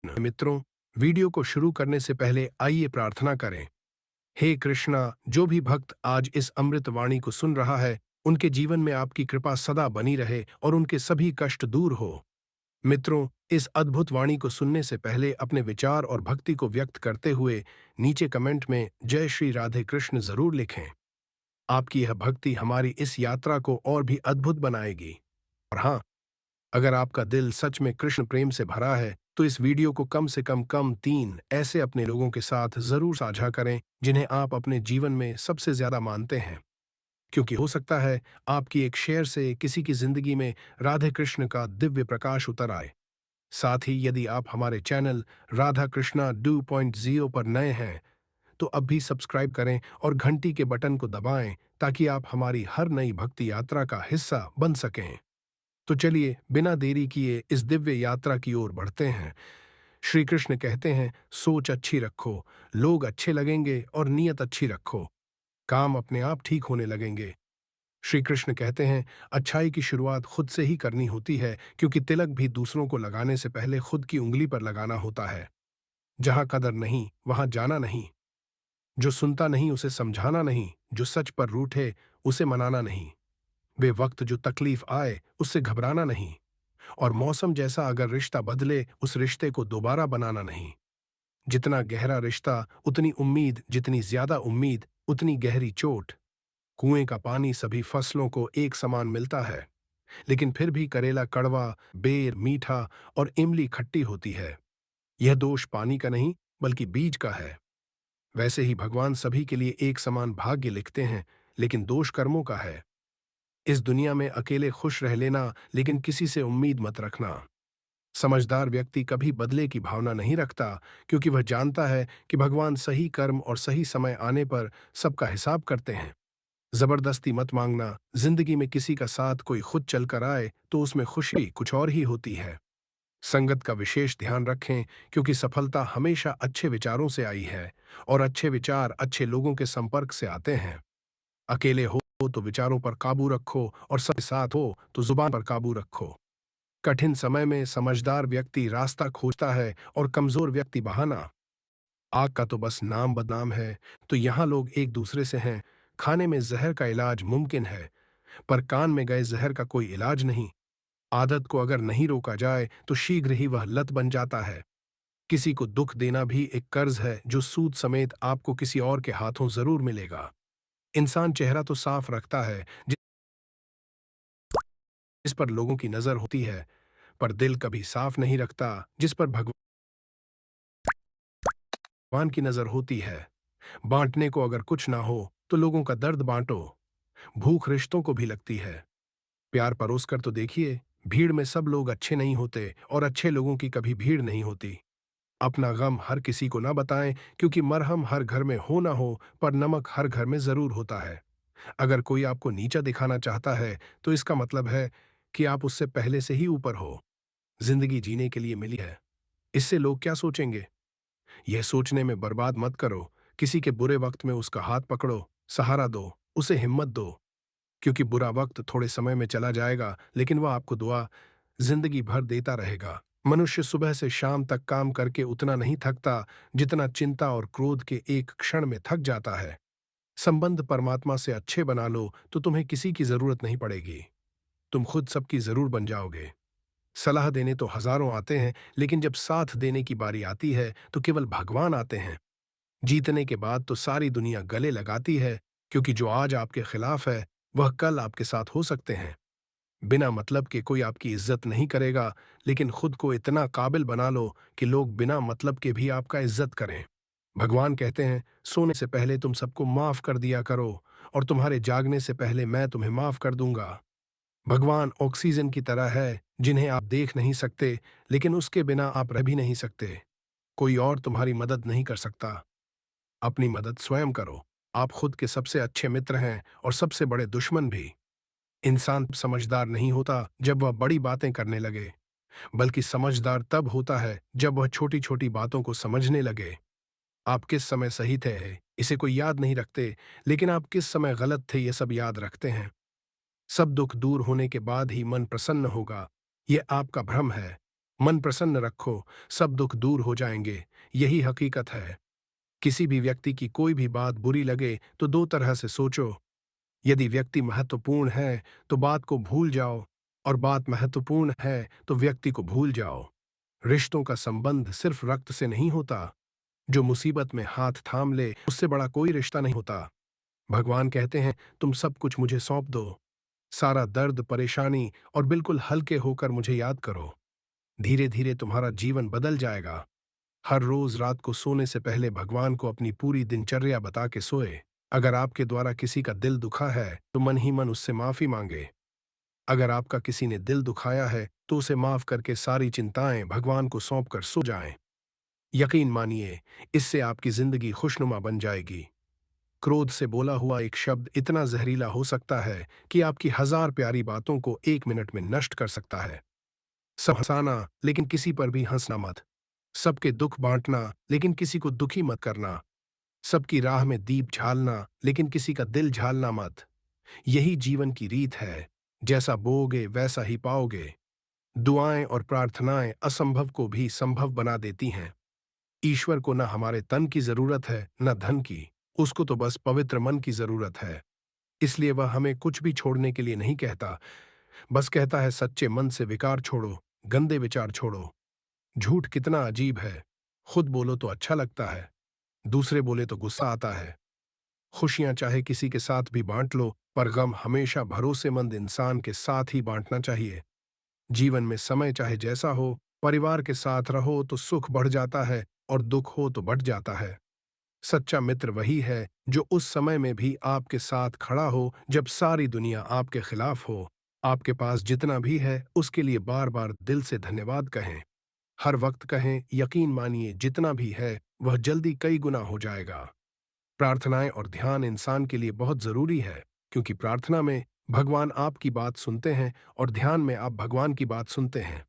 मित्रों, वीडियो को शुरू करने से पहले आइए प्रार्थना करें। हे कृष्णा, जो भी भक्त आज इस अमृत वाणी को सुन रहा है, उनके जीवन में आपकी कृपा सदा बनी रहे और उनके सभी कष्ट दूर हो। मित्रों, इस अद्भुत वाणी को सुनने से पहले अपने विचार और भक्ति को व्यक्त करते हुए नीचे कमेंट में जय श्री राधे कृष्ण जरूर लिखें। आपकी यह भक्ति हमारी इस यात्रा को और भी अद्भुत बनाएगी। और हाँ, अगर आपका दिल सच में कृष्ण प्रेम से भरा है, तो इस वीडियो को कम से कम 3 ऐसे अपने लोगों के साथ जरूर साझा करें जिन्हें आप अपने जीवन में सबसे ज्यादा मानते हैं, क्योंकि हो सकता है आपकी एक शेयर से किसी की जिंदगी में राधे कृष्ण का दिव्य प्रकाश उतर आए। साथ ही यदि आप हमारे चैनल राधा कृष्णा 2.0 पर नए हैं, तो अब भी सब्सक्राइब करें और घंटी के बटन को दबाएं ताकि आप हमारी हर नई भक्ति यात्रा का हिस्सा बन सकें। तो चलिए बिना देरी किए इस दिव्य यात्रा की ओर बढ़ते हैं। श्री कृष्ण कहते हैं, सोच अच्छी रखो, लोग अच्छे लगेंगे, और नीयत अच्छी रखो, काम अपने आप ठीक होने लगेंगे। श्री कृष्ण कहते हैं, अच्छाई की शुरुआत खुद से ही करनी होती है, क्योंकि तिलक भी दूसरों को लगाने से पहले खुद की उंगली पर लगाना होता है। जहां कदर नहीं, वहां जाना नहीं। जो सुनता नहीं उसे समझाना नहीं, जो सच पर रूठे उसे मनाना नहीं। वे वक्त जो तकलीफ आए उससे घबराना नहीं। और मौसम जैसा अगर रिश्ता बदले, उस रिश्ते को दोबारा बनाना नहीं। जितना गहरा रिश्ता उतनी उम्मीद, जितनी ज्यादा उम्मीद उतनी गहरी चोट। कुएं का पानी सभी फसलों को एक समान मिलता है, लेकिन फिर भी करेला कड़वा, बेर मीठा और इमली खट्टी होती है। यह दोष पानी का नहीं, बल्कि बीज का है। वैसे ही भगवान सभी के लिए एक समान भाग्य लिखते हैं, लेकिन दोष कर्मों का है। इस दुनिया में अकेले खुश रह लेना, लेकिन किसी से उम्मीद मत रखना। समझदार व्यक्ति कभी बदले की भावना नहीं रखता, क्योंकि वह जानता है कि भगवान सही कर्म और सही समय आने पर सबका हिसाब करते हैं। जबरदस्ती मत मांगना। जिंदगी में किसी का साथ कोई खुद चलकर आए तो उसमें खुशी कुछ और ही होती है। संगत का विशेष ध्यान रखें, क्योंकि सफलता हमेशा अच्छे विचारों से आई है, और अच्छे विचार अच्छे लोगों के संपर्क से आते हैं। अकेले हो तो विचारों पर काबू रखो, और सबके साथ हो तो जुबान पर काबू रखो। कठिन समय में समझदार व्यक्ति रास्ता खोजता है और कमजोर व्यक्ति बहाना। आग का तो बस नाम बदनाम है, तो यहाँ लोग एक दूसरे से हैं। खाने में जहर का इलाज मुमकिन है, पर कान में गए जहर का कोई इलाज नहीं। आदत को अगर नहीं रोका जाए तो शीघ्र ही वह लत बन जाता है। किसी को दुख देना भी एक कर्ज है, जो सूद समेत आपको किसी और के हाथों जरूर मिलेगा। इंसान चेहरा तो साफ रखता है, जिस पर लोगों की नजर होती है, पर दिल कभी साफ नहीं रखता, जिस पर भगवान की नजर होती है। बांटने को अगर कुछ ना हो तो लोगों का दर्द बांटो। भूख रिश्तों को भी लगती है। प्यार परोस कर तो देखिए। भीड़ में सब लोग अच्छे नहीं होते, और अच्छे लोगों की कभी भीड़ नहीं होती। अपना गम हर किसी को ना बताएं, क्योंकि मरहम हर घर में हो ना हो, पर नमक हर घर में जरूर होता है। अगर कोई आपको नीचा दिखाना चाहता है, तो इसका मतलब है कि आप उससे पहले से ही ऊपर हो। जिंदगी जीने के लिए मिली है, इससे लोग क्या सोचेंगे, यह सोचने में बर्बाद मत करो। किसी के बुरे वक्त में उसका हाथ पकड़ो, सहारा दो, उसे हिम्मत दो, क्योंकि बुरा वक्त थोड़े समय में चला जाएगा, लेकिन वह आपको दुआ जिंदगी भर देता रहेगा। मनुष्य सुबह से शाम तक काम करके उतना नहीं थकता, जितना चिंता और क्रोध के एक क्षण में थक जाता है। संबंध परमात्मा से अच्छे बना लो तो तुम्हें किसी की जरूरत नहीं पड़ेगी। तुम खुद सबकी जरूर बन जाओगे। सलाह देने तो हजारों आते हैं, लेकिन जब साथ देने की बारी आती है तो केवल भगवान आते हैं। जीतने के बाद तो सारी दुनिया गले लगाती है, क्योंकि जो आज आपके खिलाफ है वह कल आपके साथ हो सकते हैं। बिना मतलब के कोई आपकी इज्जत नहीं करेगा, लेकिन खुद को इतना काबिल बना लो कि लोग बिना मतलब के भी आपका इज्जत करें। भगवान कहते हैं, सोने से पहले तुम सबको माफ कर दिया करो, और तुम्हारे जागने से पहले मैं तुम्हें माफ कर दूंगा। भगवान ऑक्सीजन की तरह है, जिन्हें आप देख नहीं सकते, लेकिन उसके बिना आप रह भी नहीं सकते। कोई और तुम्हारी मदद नहीं कर सकता। अपनी मदद स्वयं करो। आप खुद के सबसे अच्छे मित्र हैं और सबसे बड़े दुश्मन भी। इंसान समझदार नहीं होता जब वह बड़ी बातें करने लगे, बल्कि समझदार तब होता है जब वह छोटी छोटी बातों को समझने लगे। आप किस समय सही थे इसे कोई याद नहीं रखते, लेकिन आप किस समय गलत थे ये सब याद रखते हैं। सब दुख दूर होने के बाद ही मन प्रसन्न होगा, ये आपका भ्रम है। मन प्रसन्न रखो, सब दुख दूर हो जाएंगे। यही हकीकत है। किसी भी व्यक्ति की कोई भी बात बुरी लगे तो दो तरह से सोचो। यदि व्यक्ति महत्वपूर्ण है तो बात को भूल जाओ, और बात महत्वपूर्ण है तो व्यक्ति को भूल जाओ। रिश्तों का संबंध सिर्फ रक्त से नहीं होता। जो मुसीबत में हाथ थाम ले उससे बड़ा कोई रिश्ता नहीं होता। भगवान कहते हैं, तुम सब कुछ मुझे सौंप दो, सारा दर्द परेशानी, और बिल्कुल हल्के होकर मुझे याद करो। धीरे धीरे तुम्हारा जीवन बदल जाएगा। हर रोज रात को सोने से पहले भगवान को अपनी पूरी दिनचर्या बता के सोए। अगर आपके द्वारा किसी का दिल दुखा है तो मन ही मन उससे माफी मांगे। अगर आपका किसी ने दिल दुखाया है तो उसे माफ करके सारी चिंताएं भगवान को सौंप कर सो जाएं। यकीन मानिए, इससे आपकी जिंदगी खुशनुमा बन जाएगी। क्रोध से बोला हुआ एक शब्द इतना जहरीला हो सकता है कि आपकी 1000 प्यारी बातों को 1 मिनट में नष्ट कर सकता है। सब हंसाना, लेकिन किसी पर भी हंसना मत। सबके दुख बांटना, लेकिन किसी को दुखी मत करना। सबकी राह में दीप झालना, लेकिन किसी का दिल झालना मत। यही जीवन की रीत है। जैसा बोओगे वैसा ही पाओगे। दुआएं और प्रार्थनाएं असंभव को भी संभव बना देती हैं। ईश्वर को न हमारे तन की जरूरत है न धन की। उसको तो बस पवित्र मन की जरूरत है। इसलिए वह हमें कुछ भी छोड़ने के लिए नहीं कहता, बस कहता है सच्चे मन से विकार छोड़ो, गंदे विचार छोड़ो। झूठ कितना अजीब है। खुद बोलो तो अच्छा लगता है, दूसरे बोले तो गुस्सा आता है। खुशियां चाहे किसी के साथ भी बांट लो, पर गम हमेशा भरोसेमंद इंसान के साथ ही बांटना चाहिए। जीवन में समय चाहे जैसा हो, परिवार के साथ रहो तो सुख बढ़ जाता है और दुख हो तो बढ़ जाता है। सच्चा मित्र वही है जो उस समय में भी आपके साथ खड़ा हो जब सारी दुनिया आपके खिलाफ हो। आपके पास जितना भी है उसके लिए बार बार दिल से धन्यवाद कहें। हर वक्त कहें, यकीन मानिए जितना भी है वह जल्दी कई गुना हो जाएगा। प्रार्थनाएं और ध्यान इंसान के लिए बहुत जरूरी है, क्योंकि प्रार्थना में भगवान आपकी बात सुनते हैं और ध्यान में आप भगवान की बात सुनते हैं।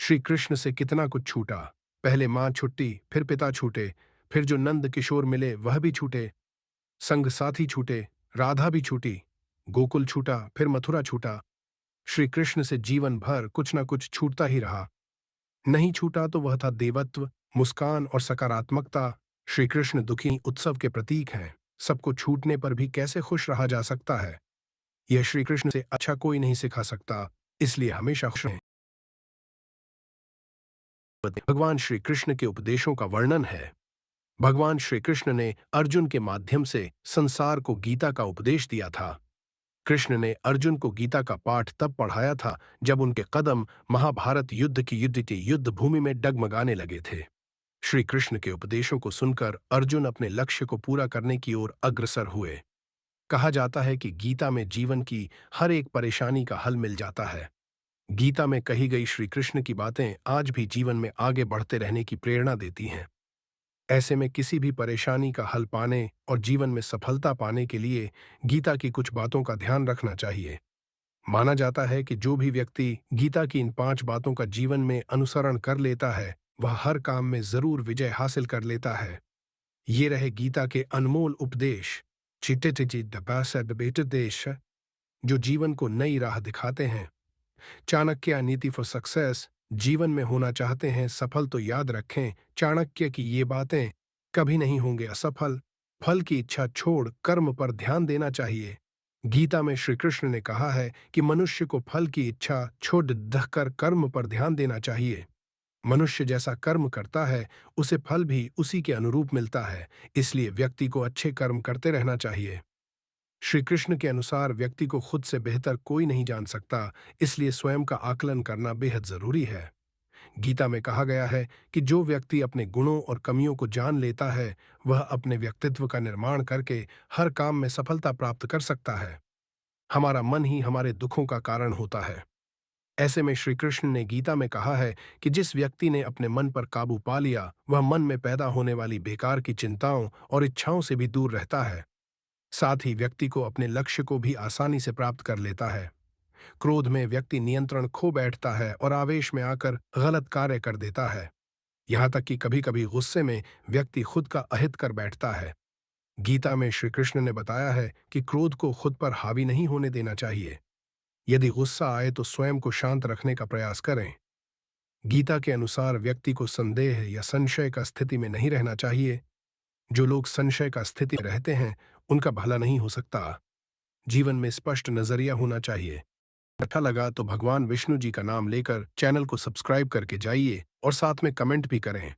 श्री कृष्ण से कितना कुछ छूटा। पहले मां छुट्टी, फिर पिता छूटे, फिर जो नंद किशोर मिले वह भी छूटे। संग साथी छूटे, राधा भी छूटी। गोकुल छूटा, फिर मथुरा छूटा। श्री कृष्ण से जीवन भर कुछ न कुछ छूटता ही रहा। नहीं छूटा तो वह था देवत्व, मुस्कान और सकारात्मकता। श्री कृष्ण दुखी उत्सव के प्रतीक हैं। सबको छूटने पर भी कैसे खुश रहा जा सकता है, यह श्री कृष्ण से अच्छा कोई नहीं सिखा सकता। इसलिए हमेशा खुश रहें। भगवान श्री कृष्ण के उपदेशों का वर्णन है। भगवान श्री कृष्ण ने अर्जुन के माध्यम से संसार को गीता का उपदेश दिया था। कृष्ण ने अर्जुन को गीता का पाठ तब पढ़ाया था जब उनके कदम महाभारत युद्ध की युद्ध भूमि में डगमगाने लगे थे। श्री कृष्ण के उपदेशों को सुनकर अर्जुन अपने लक्ष्य को पूरा करने की ओर अग्रसर हुए। कहा जाता है कि गीता में जीवन की हर एक परेशानी का हल मिल जाता है। गीता में कही गई श्री कृष्ण की बातें आज भी जीवन में आगे बढ़ते रहने की प्रेरणा देती हैं। ऐसे में किसी भी परेशानी का हल पाने और जीवन में सफलता पाने के लिए गीता की कुछ बातों का ध्यान रखना चाहिए। माना जाता है कि जो भी व्यक्ति गीता की इन 5 बातों का जीवन में अनुसरण कर लेता है वह हर काम में जरूर विजय हासिल कर लेता है। ये रहे गीता के अनमोल उपदेश, देश, जो जीवन को नई राह दिखाते हैं। चाणक्य नीति फॉर सक्सेस। जीवन में होना चाहते हैं सफल तो याद रखें चाणक्य की ये बातें, कभी नहीं होंगे असफल। फल की इच्छा छोड़ कर्म पर ध्यान देना चाहिए। गीता में श्री कृष्ण ने कहा है कि मनुष्य को फल की इच्छा छोड़ दहकर कर्म पर ध्यान देना चाहिए। मनुष्य जैसा कर्म करता है उसे फल भी उसी के अनुरूप मिलता है। इसलिए व्यक्ति को अच्छे कर्म करते रहना चाहिए। श्री कृष्ण के अनुसार व्यक्ति को खुद से बेहतर कोई नहीं जान सकता, इसलिए स्वयं का आकलन करना बेहद जरूरी है। गीता में कहा गया है कि जो व्यक्ति अपने गुणों और कमियों को जान लेता है वह अपने व्यक्तित्व का निर्माण करके हर काम में सफलता प्राप्त कर सकता है। हमारा मन ही हमारे दुखों का कारण होता है। ऐसे में श्री कृष्ण ने गीता में कहा है कि जिस व्यक्ति ने अपने मन पर काबू पा लिया वह मन में पैदा होने वाली बेकार की चिंताओं और इच्छाओं से भी दूर रहता है। साथ ही व्यक्ति को अपने लक्ष्य को भी आसानी से प्राप्त कर लेता है। क्रोध में व्यक्ति नियंत्रण खो बैठता है और आवेश में आकर गलत कार्य कर देता है। यहाँ तक कि कभी कभी गुस्से में व्यक्ति खुद का अहित कर बैठता है। गीता में श्री कृष्ण ने बताया है कि क्रोध को खुद पर हावी नहीं होने देना चाहिए। यदि गुस्सा आए तो स्वयं को शांत रखने का प्रयास करें। गीता के अनुसार व्यक्ति को संदेह या संशय का स्थिति में नहीं रहना चाहिए। जो लोग संशय का स्थिति में रहते हैं, उनका भला नहीं हो सकता। जीवन में स्पष्ट नजरिया होना चाहिए। अच्छा लगा तो भगवान विष्णु जी का नाम लेकर चैनल को सब्सक्राइब करके जाइए और साथ में कमेंट भी करें।